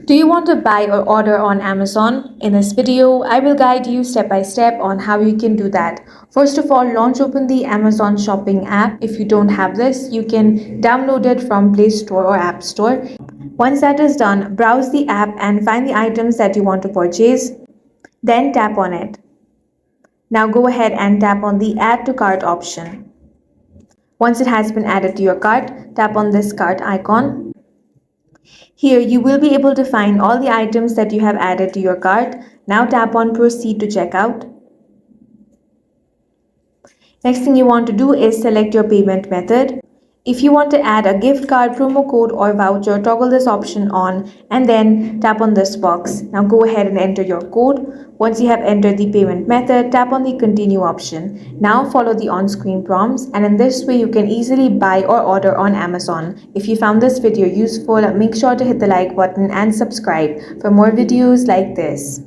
Do you want to buy or order on Amazon? In this video, I will guide you step by step on how you can do that. First of all, launch open the Amazon shopping app. If you don't have this, you can download it from Play Store or App Store. Once that is done, browse the app and find the items that you want to purchase. Then tap on it. Now go ahead and tap on the Add to Cart option. Once it has been added to your cart, tap on this cart icon. Here you will be able to find all the items that you have added to your cart. Now tap on Proceed to checkout. Next thing you want to do is select your payment method. If you want to add a gift card, promo code or voucher, toggle this option on and then tap on this box. Now go ahead and enter your code. Once you have entered the payment method, tap on the continue option. Now follow the on-screen prompts, and in this way you can easily buy or order on Amazon. If you found this video useful, make sure to hit the like button and subscribe for more videos like this.